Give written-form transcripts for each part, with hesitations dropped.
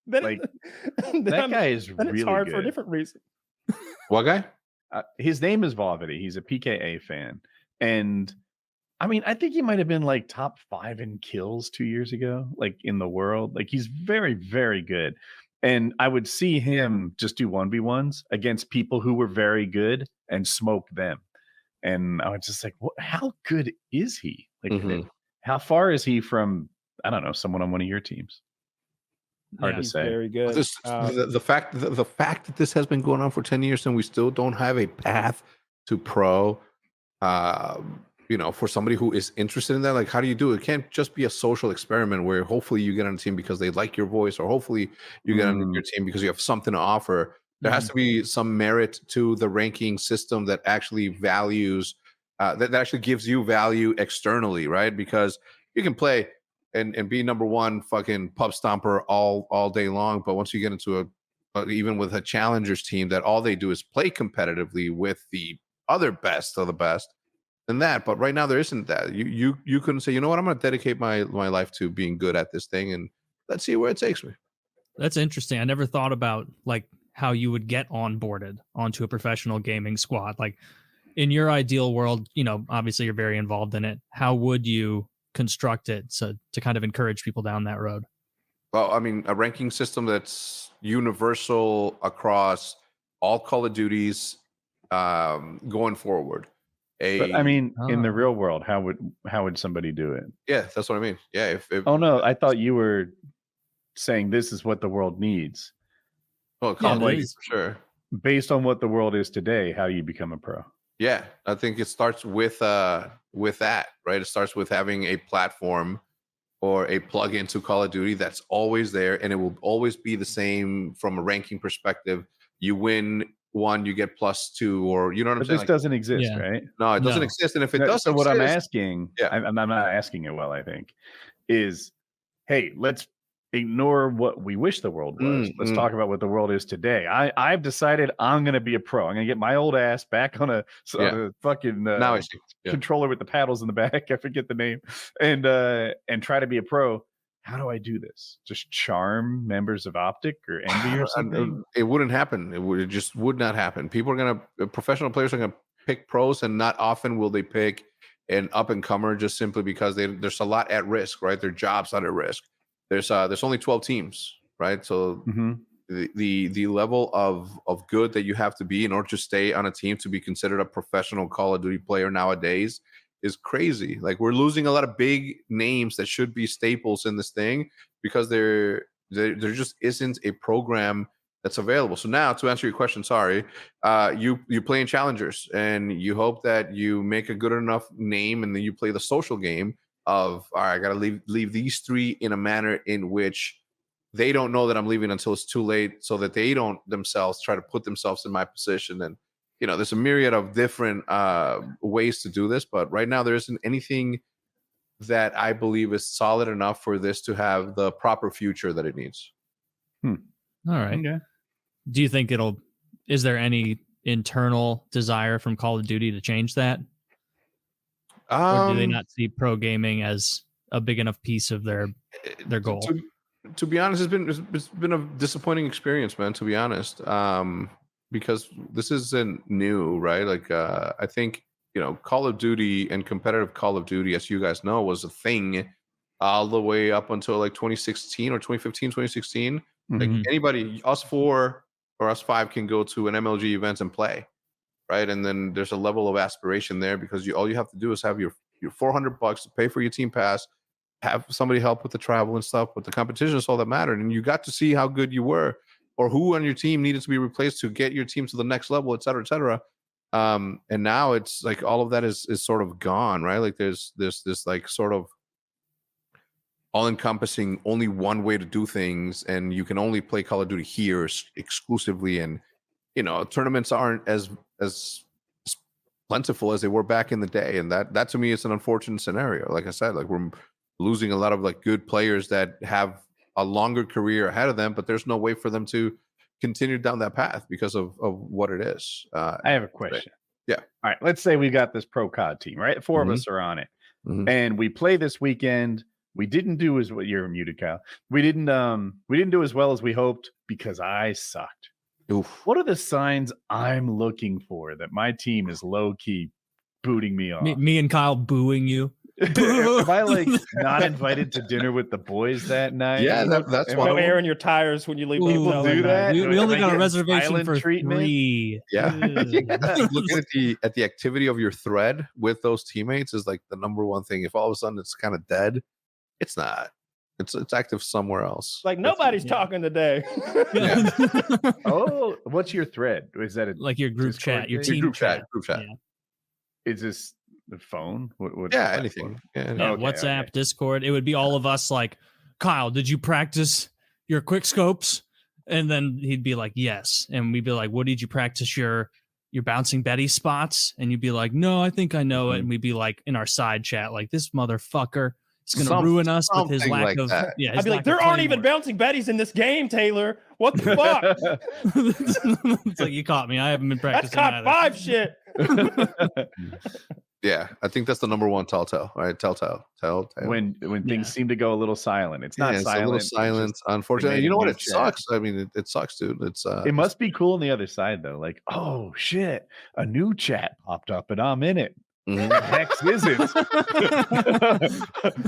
then, Like then that guy is then it's really hard for a good. different reason. What guy? His name is Valvity. He's a PKA fan, and I mean, I think he might have been like top 5 in kills 2 years ago, like in the world. Like he's very, very good. And I would see him just do 1v1s against people who were very good and smoke them. And I was just like, what, how good is he? Like, how far is he from, I don't know, someone on one of your teams? Hard to He's say. very good. The fact that this has been going on for 10 years and we still don't have a path to pro, for somebody who is interested in that, like, how do you do it? It can't just be a social experiment where hopefully you get on a team because they like your voice, or hopefully you get on your team because you have something to offer. There has to be some merit to the ranking system that actually values, that actually gives you value externally, right? Because you can play and be number one fucking pub stomper all day long, but once you get into even with a challengers team that all they do is play competitively with the other best of the best, than that. But right now there isn't that. You couldn't say, you know what, I'm going to dedicate my life to being good at this thing, and let's see where it takes me. That's interesting. I never thought about like how you would get onboarded onto a professional gaming squad. Like in your ideal world, obviously you're very involved in it. How would you construct it to kind of encourage people down that road? Well, I mean, a ranking system that's universal across all Call of Duties going forward. But I mean, in the real world, how would somebody do it? Yeah, that's what I mean. Yeah. If oh no, I thought you were saying this is what the world needs. Well, for sure. Based on what the world is today, how you become a pro. Yeah, I think it starts with that, right? It starts with having a platform or a plug-in to Call of Duty that's always there, and it will always be the same from a ranking perspective. You win one, you get +2, or you know what I'm saying? This doesn't exist, right? No, it doesn't exist. And if it does, so what I'm asking, I'm not asking it well, I think, is, hey, let's ignore what we wish the world was. Let's talk about what the world is today. I've decided I'm going to be a pro. I'm going to get my old ass back on a fucking now I see. Controller with the paddles in the back. I forget the name, and try to be a pro. How do I do this? Just charm members of Optic or Envy or something? It wouldn't happen. It just would not happen. Professional players are going to pick pros, and not often will they pick an up and comer just simply because there's a lot at risk, right? Their job's not at risk. There's only 12 teams, right? So the level of good that you have to be in order to stay on a team to be considered a professional Call of Duty player nowadays is crazy. Like, we're losing a lot of big names that should be staples in this thing because there just isn't a program that's available. So now, to answer your question, you play in challengers and you hope that you make a good enough name, and then you play the social game of, all right, I got to leave these 3 in a manner in which they don't know that I'm leaving until it's too late, so that they don't themselves try to put themselves in my position. And there's a myriad of different ways to do this, but right now there isn't anything that I believe is solid enough for this to have the proper future that it needs. All right. Okay. Do you think is there any internal desire from Call of Duty to change that? Or do they not see pro gaming as a big enough piece of their goal? To be honest, it's been a disappointing experience, man, to be honest. Because this isn't new, right? Like, I think, Call of Duty and competitive Call of Duty, as you guys know, was a thing all the way up until like 2016 or 2015, 2016. Like, anybody, us 4 or us 5 can go to an MLG event and play, right? And then there's a level of aspiration there because all you have to do is have your $400 to pay for your team pass, have somebody help with the travel and stuff, but the competition is all that mattered. And you got to see how good you were, or who on your team needed to be replaced to get your team to the next level, et cetera, et cetera. And now it's like all of that is sort of gone, right? Like there's this like sort of all-encompassing, only one way to do things, and you can only play Call of Duty here exclusively. And tournaments aren't as plentiful as they were back in the day, and that to me is an unfortunate scenario. Like I said, like, we're losing a lot of like good players that have a longer career ahead of them, but there's no way for them to continue down that path because of what it is. I have a question. Yeah. All right. Let's say we got this pro COD team, right? 4 of us are on it, and we play this weekend. We didn't do as what you're muted, Kyle. We didn't do as well as we hoped because I sucked. Oof. What are the signs I'm looking for that my team is low key booting me off? Me and Kyle booing you. Am I like not invited to dinner with the boys that night? Yeah, that's Am why. I- Airing your tires when you leave. the People hotel do that night. that? We only Am I got a getting reservation silent for treatment? 3. Yeah. Yeah. Looking at the activity of your thread with those teammates is like the number one thing. If all of a sudden it's kind of dead, it's not. It's active somewhere else. Like nobody's talking today. Yeah. Oh, what's your thread? Is that Like your group Discord chat, your thing? team Group chat. Yeah. Is this the phone? What Yeah, platform? anything. Yeah, Yeah, Okay, WhatsApp, okay. Discord. It would be all of us like, Kyle, did you practice your quick scopes? And then he'd be like, yes. And we'd be like, what did you practice your bouncing Betty spots? And you'd be like, no, I think I know it. And we'd be like in our side chat, like, this motherfucker is going to ruin us with his something lack like of. that. Yeah, his I'd be like, lack there of aren't even claymore." bouncing Bettys in this game, Taylor. What the fuck? It's like, you caught me. I haven't been That's practicing. cop either. 5 shit. Yeah, I think that's the number one telltale, right? Telltale. when things seem to go a little silent. It's not It's silent. a little it's silent. just- Unfortunately, made you know a what? new It chat. sucks. I mean, it sucks, dude. It's it must be cool on the other side though. Like, oh shit, a new chat popped up and I'm in it. Mhm. Hex isn't.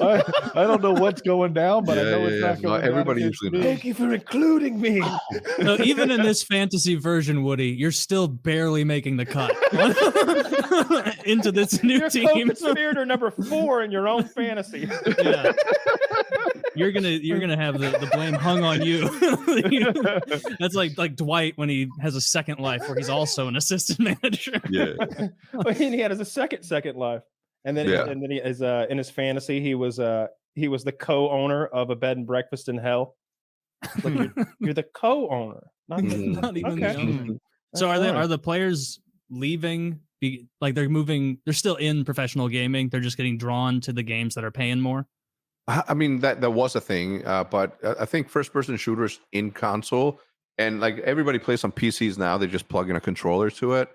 I don't know what's going down, but I know it's not No, going everybody down. usually knows. Thank you for including me. So even in this fantasy version, Woody, you're still barely making the cut into this new You're team. co-conspirator number 4 in your own fantasy. Yeah. You're gonna have the blame hung on you. That's like Dwight when he has a second life where he's also an assistant manager. Yeah. And he had his second life, and then he is in his fantasy he was the co-owner of a bed and breakfast in hell. Like you're the co-owner, not the, Mhm. Not even Okay. the owner. So are the players leaving? Like they're moving? They're still in professional gaming. They're just getting drawn to the games that are paying more. I mean, that was a thing, but I think first-person shooters in console, and like everybody plays on PCs now, they just plug in a controller to it.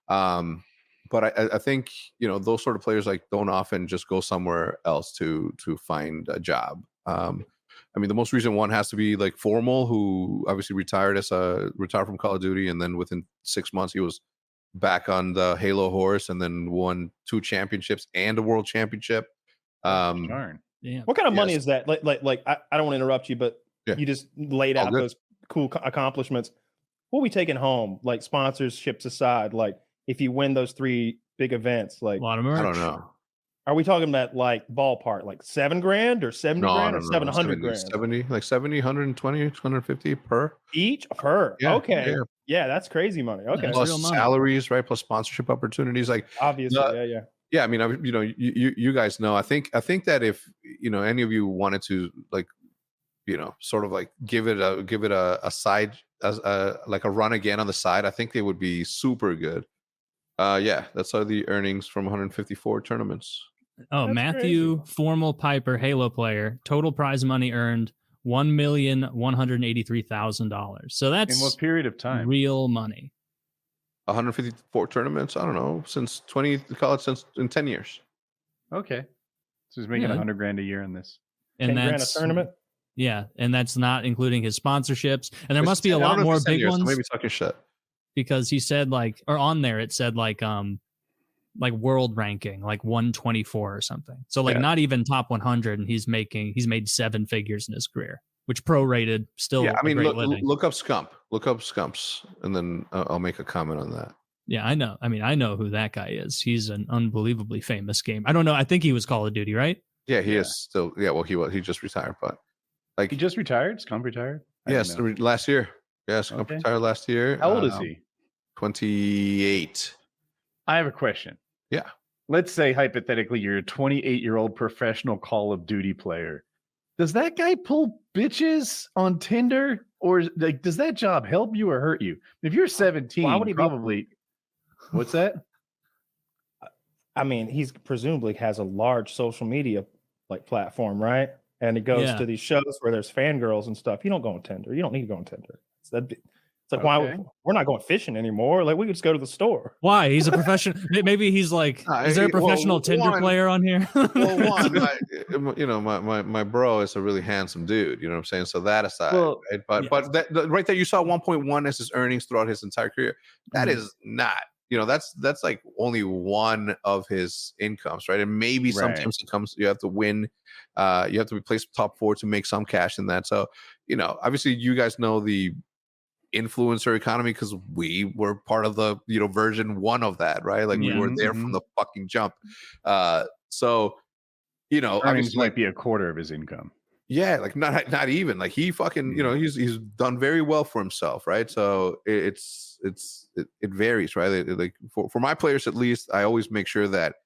But I think those sort of players like don't often just go somewhere else to find a job. I mean, the most recent one has to be like Formal, who obviously retired from Call of Duty, and then within 6 months he was back on the Halo horse, and then won 2 championships and a world championship. Darn. Yeah. What kind of money is that? Like I don't want to interrupt you, but you just laid All out good. those cool accomplishments. What are we taking home? Like sponsorships aside, like if you win those 3 big events, like A lot of merch. I don't know. are we talking about like ballpark, like $7,000 or 70 grand or 700 grand 70, like 70, 120, 150 per. each per? Yeah, Okay, yeah. yeah, that's crazy money. Okay, That's real Plus money. salaries, right? Plus sponsorship opportunities. Like obviously, yeah. Yeah, I mean, you guys know. I think that if any of you wanted to like, sort of like give it a side as like a run again on the side, I think they would be super good. Yeah, that's how the earnings from 154 tournaments. Oh, That's Matthew crazy. Formal Piper, Halo player, total prize money earned $1,183,000. So that's In what period of time? real money. 154 tournaments. I don't know, since in 10 years. Okay. So he's making Yeah. 100 grand a year in this. And 10 grand a that's tournament. Yeah, and that's not including his sponsorships. And there It's must be a 10 I don't lot know if more it's 10 big years, so ones maybe talking shit. because he said or on there it said like world ranking, like 124 or something. So Yeah. not even top 100, and he's made 7 figures in his career, which prorated still. Yeah, I mean, a great living. look up Scumps, and then I'll make a comment on that. Yeah, I know. I mean, I know who that guy is. He's an unbelievably famous game. I don't know. I think he was Call of Duty, right? Yeah, he is still. Yeah, well, he just retired, but like He just retired? Scump retired? I yes, didn't know. last year. Yeah, Scump Okay. retired last year. How old is he? 28. I have a question. Yeah. Let's say hypothetically you're a 28-year-old professional Call of Duty player. Does that guy pull bitches on Tinder, or like does that job help you or hurt you? If you're 17, Why would he be- probably. What's that? I mean, he's presumably has a large social media like platform, right? And he goes Yeah. to these shows where there's fangirls and stuff. You don't go on Tinder. You don't need to go on Tinder. It's It's like, why we're not going fishing anymore? Like, we could just go to the store. Why? He's a professional. Maybe he's like, is there a professional Tinder player on here? Well, my bro is a really handsome dude. You know what I'm saying? So that aside, right? But right there, you saw 1.1 as his earnings throughout his entire career. That is not. That's like only one of his incomes, right? And maybe sometimes it comes, you have to win, you have to be placed top 4 to make some cash in that. So, obviously you guys know the influencer economy because we were part of the, version 1 of that, right? Like we were there from the fucking jump. So, earnings might be a quarter of his income. Yeah, like not even like he fucking, he's done very well for himself, right? So it varies, right? Like for my players at least, I always make sure that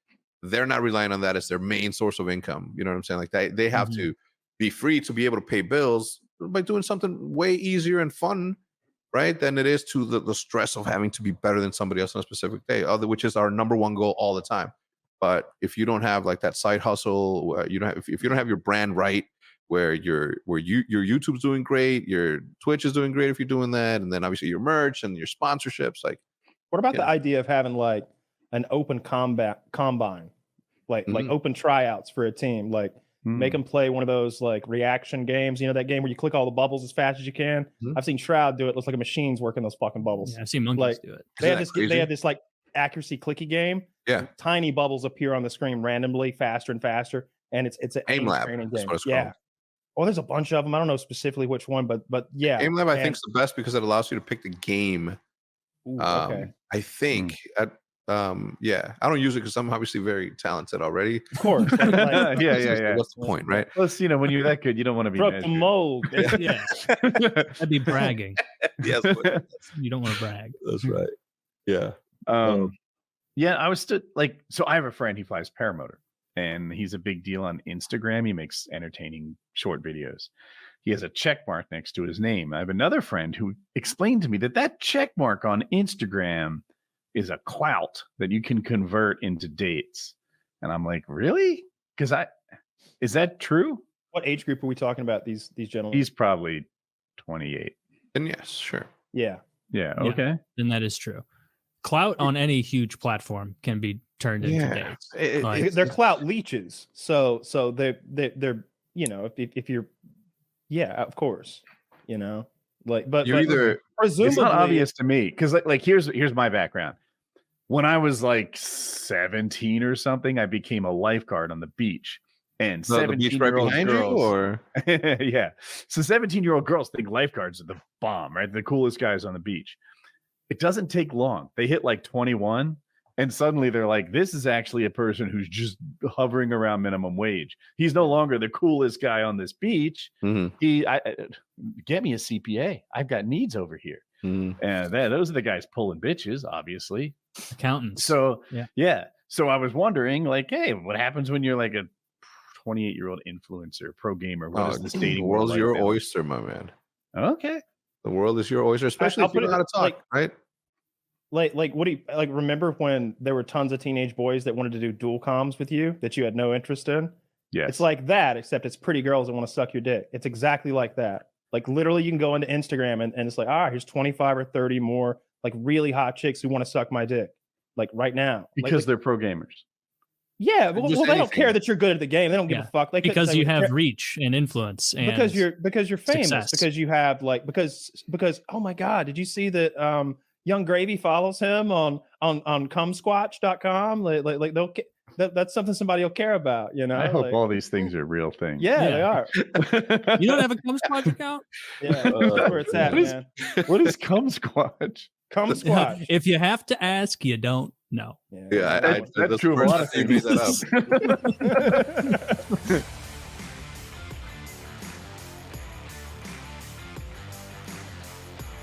they're not relying on that as their main source of income. You know what I'm saying? Like they have to be free to be able to pay bills by doing something way easier and fun, right? Than it is to the stress of having to be better than somebody else on a specific day, which is our number one goal all the time. But if you don't have like that side hustle, if you don't have your brand right, where your YouTube's doing great, your Twitch is doing great if you're doing that, and then obviously your merch and your sponsorships. Like, what about the idea of having like an open combine, like open tryouts for a team, like make them play one of those like reaction games, that game where you click all the bubbles as fast as you can. I've seen Shroud do it. Looks like a machine's working those fucking bubbles. Yeah, I've seen monkeys do it. They have this like accuracy clicky game. Yeah, tiny bubbles appear on the screen randomly, faster and faster, and it's an aim lab training game. Yeah. Oh, there's a bunch of them. I don't know specifically which one, but yeah. Aim Lab I think is the best because it allows you to pick the game. Ooh, okay. I think I don't use it because I'm obviously very talented already. Of course. Yeah. What's the point, right? Plus, when you're that good, you don't want to be broke the mold. Yeah. That'd be bragging. Yes. You don't want to brag. That's right. Yeah. I was so I have a friend, he flies paramotor. And he's a big deal on Instagram. He makes entertaining short videos. He has a check mark next to his name. I have another friend who explained to me that check mark on Instagram is a clout that you can convert into dates. And I'm like, really? Because is that true? What age group are we talking about? These gentlemen? He's probably 28. And yes, sure. Yeah. Yeah. Okay. Then that is true. Clout on any huge platform can be turned into dates. They're clout leeches. So they're if you're, of course, but you're either presumably it's not obvious to me because like here's my background. When I was like 17 or something, I became a lifeguard on the beach. And 17-year-old girls, yeah. So 17-year-old girls think lifeguards are the bomb, right? The coolest guys on the beach. It doesn't take long. They hit like 21 and suddenly they're like, this is actually a person who's just hovering around minimum wage. He's no longer the coolest guy on this beach. Get me a CPA. I've got needs over here. And those are the guys pulling bitches, obviously. Accountants. So, yeah. So I was wondering, like, hey, what happens when you're like a 28-year-old influencer, pro gamer? What is this dating? The world's like your now? oyster, my man. Okay. The world is your oyster, especially if you know how to talk, right? Like what do you remember when there were tons of teenage boys that wanted to do dual comms with you that you had no interest in? Yes. It's like that, except it's pretty girls that want to suck your dick. It's exactly like that. Like literally you can go into Instagram and it's like, here's 25 or 30 more like really hot chicks who want to suck my dick. Like right now. Because they're pro gamers. Yeah, well they don't care that you're good at the game. They don't give a fuck. Because you have reach and influence, and because you're famous. Success. Because you have because oh my god, did you see that Young Gravy follows him on cumsquatch.com? Like they'll that's something somebody will care about. I hope all these things are real things. Yeah, they are. You don't have a Cumsquatch account? Yeah, that's where it's at, man. What is Cumsquatch? Cumsquatch. If you have to ask, you don't know. Yeah, that's true of a lot of things. Made that up.